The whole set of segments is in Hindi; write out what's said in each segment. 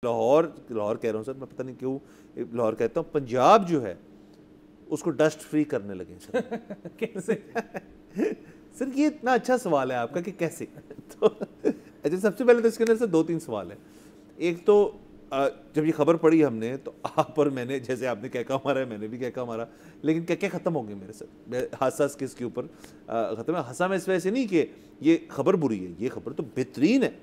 लाहौर लाहौर कह रहा हूँ सर, मैं पता नहीं क्यों लाहौर कहता हूँ, पंजाब जो है उसको डस्ट फ्री करने लगे सर। कैसे? सर ये इतना अच्छा सवाल है आपका कि कैसे। तो अच्छा, सबसे पहले तो इसके अंदर से 2-3 सवाल है। एक तो जब ये खबर पड़ी हमने तो आप और मैंने, जैसे आपने कहका मारा है मैंने भी कहका मारा, लेकिन कहके ख़त्म हो गए मेरे सर। हंस किसके ऊपर ख़त्म है, हंसा मैं इस वजह से नहीं कि ये खबर बुरी है, ये खबर तो बेहतरीन है।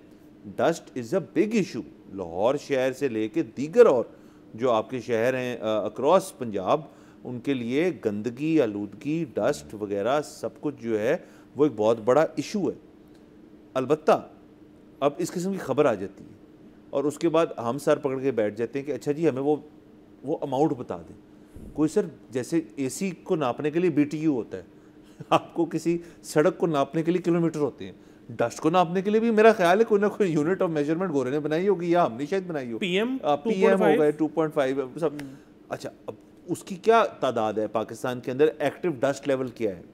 Dust is a big issue. Lahore शहर से लेके दीगर और जो आपके शहर हैं अक्रॉस पंजाब, उनके लिए गंदगी, आलूदगी, डस्ट वगैरह सब कुछ जो है वो एक बहुत बड़ा इशू है। अलबत्ता अब इस किस्म की खबर आ जाती है और उसके बाद हम सर पकड़ के बैठ जाते हैं कि अच्छा जी हमें वो अमाउंट बता दें। कोई सर जैसे एसी को नापने के लिए BTU होता है, आपको किसी सड़क को नापने के लिए किलोमीटर होते हैं, डस्ट को नापने के लिए भी मेरा ख्याल है कोई ना कोई यूनिट ऑफ मेजरमेंट गोरे ने बनाई होगी या हमने शायद बनाई हो। PM हो गए 2.5 सब। अच्छा, अब उसकी क्या तादाद है पाकिस्तान के अंदर, एक्टिव डस्ट लेवल क्या है,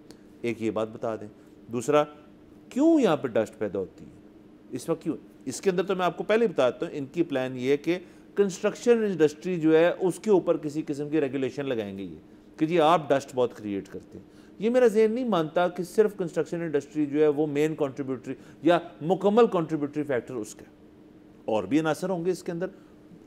एक ये बात बता दें। दूसरा, क्यों यहाँ पे डस्ट पैदा होती है इस वक्त, क्यों? इसके अंदर तो मैं आपको पहले बताता हूँ, इनकी प्लान ये है कि कंस्ट्रक्शन इंडस्ट्री जो है उसके ऊपर किसी किस्म की रेगुलेशन लगाएंगे ये कि जी आप डस्ट बहुत क्रिएट करते हैं। ये मेरा ज़हन नहीं मानता कि सिर्फ कंस्ट्रक्शन इंडस्ट्री जो है वो मेन कंट्रीब्यूटरी या मुकम्मल कंट्रीब्यूटरी फैक्टर उसका, और भी अनासर होंगे इसके अंदर,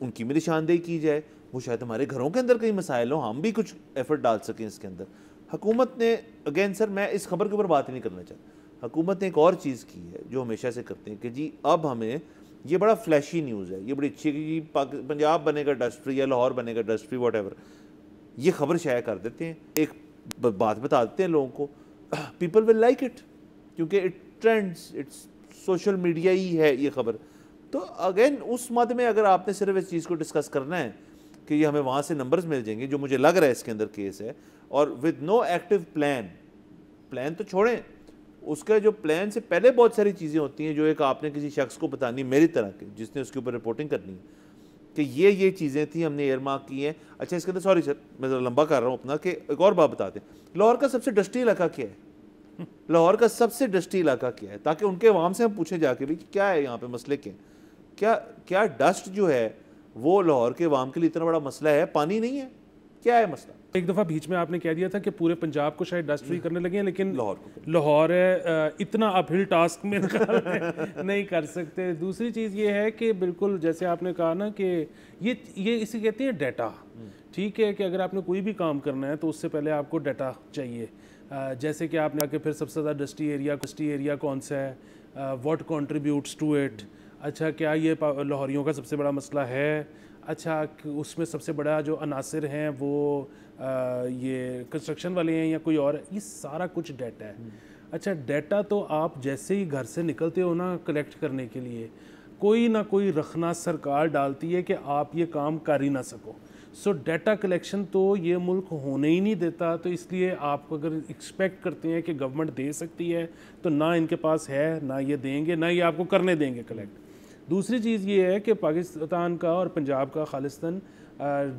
उनकी भी निशानदेही की जाए। वो शायद हमारे घरों के अंदर कई मसाइल हों, हम भी कुछ एफर्ट डाल सकें इसके अंदर। हुकूमत ने, अगेन सर मैं इस खबर के ऊपर बात ही नहीं करना चाहता, हुकूमत ने एक और चीज़ की है जो हमेशा से करते हैं कि जी अब हमें, ये बड़ा फ्लैशी न्यूज़ है, ये बड़ी अच्छी है कि जी पंजाब बनेगा डस्ट फ्री या लाहौर बनेगा डस्ट फ्री, वॉट एवर, ये खबर शाया कर देते हैं, एक बात बता देते हैं लोगों को, पीपल विल लाइक इट क्योंकि it trends, it's social media ही है ये खबर। तो अगेन उस मद में अगर आपने सिर्फ इस चीज़ को डिस्कस करना है कि ये हमें वहाँ से नंबर्स मिल जाएंगे, जो मुझे लग रहा है इसके अंदर केस है, और विद नो एक्टिव प्लान तो छोड़ें, उसका जो प्लान से पहले बहुत सारी चीज़ें होती हैं जो एक आपने किसी शख्स को बतानी, मेरी तरह के जिसने उसके ऊपर रिपोर्टिंग करनी है कि ये चीज़ें थी, हमने एयर मार्क की हैं। अच्छा, इसके अंदर सॉरी सर मैं लंबा कर रहा हूँ अपना, कि एक और बात बताते हैं, लाहौर का सबसे डस्टी इलाका क्या है? लाहौर का सबसे डस्टी इलाका क्या है, ताकि उनके अवाम से हम पूछे जाके भी क्या है यहाँ पे मसले के, क्या डस्ट जो है वो लाहौर के अवाम के लिए इतना बड़ा मसला है? पानी नहीं है, क्या है मसला? एक दफ़ा बीच में आपने कह दिया था कि पूरे पंजाब को शायद डस्ट फ्री करने लगे हैं, लेकिन लाहौर है इतना अपहिल टास्क में नहीं कर सकते। दूसरी चीज़ ये है कि बिल्कुल जैसे आपने कहा ना कि ये इसे कहते हैं डाटा। ठीक है कि अगर आपने कोई भी काम करना है तो उससे पहले आपको डाटा चाहिए। जैसे कि आपने आके फिर सबसे ज़्यादा डस्टी एरिया कौन सा है, व्हाट कंट्रीब्यूट्स टू इट, अच्छा क्या ये लाहौरियों का सबसे बड़ा मसला है, अच्छा उसमें सबसे बड़ा जो अनासर हैं वो ये कंस्ट्रक्शन वाले हैं या कोई और है, ये सारा कुछ डाटा है। अच्छा, डाटा तो आप जैसे ही घर से निकलते हो ना कलेक्ट करने के लिए, कोई ना कोई रखना सरकार डालती है कि आप ये काम कर ही ना सको। सो डाटा कलेक्शन तो ये मुल्क होने ही नहीं देता। तो इसलिए आप अगर एक्सपेक्ट करते हैं कि गवर्नमेंट दे सकती है तो ना इनके पास है, ना ये देंगे, ना ये आपको करने देंगे कलेक्ट। दूसरी चीज़ ये है कि पाकिस्तान का और पंजाब का खालिस्तान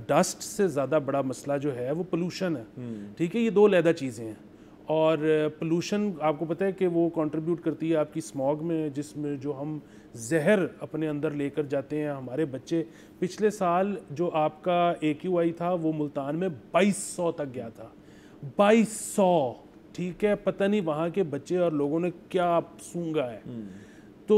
डस्ट से ज़्यादा बड़ा मसला जो है वो पोल्यूशन है। ठीक है, ये दो अलहदा चीज़ें हैं। और पोल्यूशन आपको पता है कि वो कंट्रीब्यूट करती है आपकी स्मॉग में, जिसमें जो हम जहर अपने अंदर लेकर जाते हैं। हमारे बच्चे, पिछले साल जो आपका AQI था वो मुल्तान में 2200 तक गया था, 2200। ठीक है, पता नहीं वहाँ के बच्चे और लोगों ने क्या सूंघा है। तो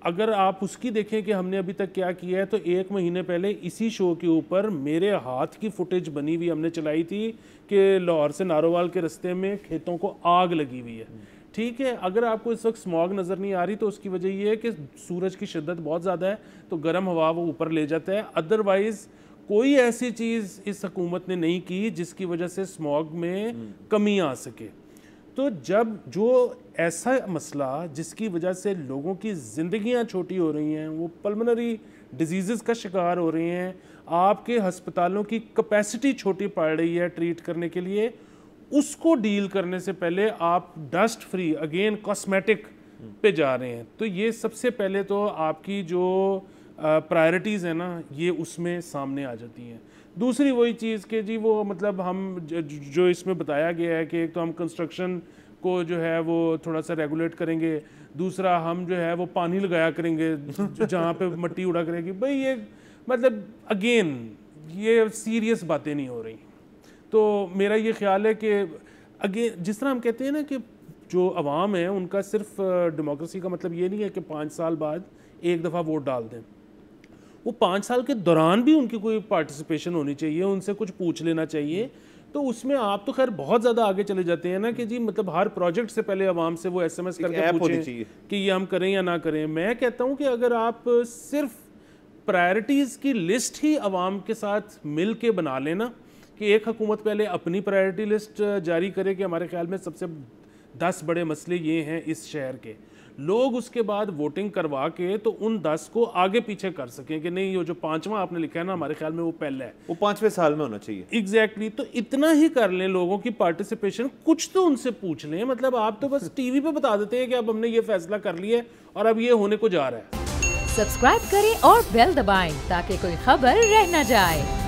अगर आप उसकी देखें कि हमने अभी तक क्या किया है, तो 1 महीने पहले इसी शो के ऊपर मेरे हाथ की फुटेज बनी हुई हमने चलाई थी कि लाहौर से नारोवाल के रास्ते में खेतों को आग लगी हुई है। ठीक है, अगर आपको इस वक्त स्मॉग नज़र नहीं आ रही तो उसकी वजह ये है कि सूरज की शिद्दत बहुत ज़्यादा है, तो गर्म हवा वो ऊपर ले जाता है। अदरवाइज़ कोई ऐसी चीज़ इस हुकूमत ने नहीं की जिसकी वजह से स्मॉग में कमी आ सके। तो जब जो ऐसा मसला जिसकी वजह से लोगों की ज़िंदगियां छोटी हो रही हैं, वो पल्मोनरी डिजीज़ का शिकार हो रही हैं, आपके हस्पतालों की कैपेसिटी छोटी पड़ रही है ट्रीट करने के लिए, उसको डील करने से पहले आप डस्ट फ्री अगेन कॉस्मेटिक पे जा रहे हैं। तो ये सबसे पहले तो आपकी जो प्रायोरिटीज़ है ना, ये उसमें सामने आ जाती हैं। दूसरी वही चीज़ कि जी वो मतलब हम जो इसमें बताया गया है कि एक तो हम कंस्ट्रक्शन को जो है वो थोड़ा सा रेगुलेट करेंगे, दूसरा हम जो है वो पानी लगाया करेंगे जहाँ पे मट्टी उड़ा करेगी। भाई ये मतलब अगेन ये सीरियस बातें नहीं हो रही। तो मेरा ये ख्याल है कि अगेन जिस तरह हम कहते हैं ना कि जो अवाम है उनका सिर्फ डेमोक्रेसी का मतलब ये नहीं है कि 5 साल बाद एक दफ़ा वोट डाल दें, वो 5 साल के दौरान भी उनकी कोई पार्टिसिपेशन होनी चाहिए, उनसे कुछ पूछ लेना चाहिए। तो उसमें आप तो खैर बहुत ज़्यादा आगे चले जाते हैं ना कि जी मतलब हर प्रोजेक्ट से पहले आवाम से वो SMS करके पूछें कि ये हम करें या ना करें। मैं कहता हूँ कि अगर आप सिर्फ प्रायोरिटीज़ की लिस्ट ही आवाम के साथ मिल के बना लेना कि एक हुकूमत पहले अपनी प्रायोरिटी लिस्ट जारी करे कि हमारे ख्याल में सबसे 10 बड़े मसले ये हैं इस शहर के, लोग उसके बाद वोटिंग करवा के तो उन 10 को आगे पीछे कर सकें कि नहीं ये जो 5वां आपने लिखा है ना हमारे ख्याल में वो पहला है, वो 5वें साल में होना चाहिए। एग्जैक्टली तो इतना ही कर लें, लोगों की पार्टिसिपेशन कुछ तो उनसे पूछ लें। मतलब आप तो बस टीवी पे बता देते हैं कि अब हमने ये फैसला कर लिया है और अब ये होने को जा रहा है। सब्सक्राइब करें और बेल दबाएं ताकि कोई खबर रह न जाए।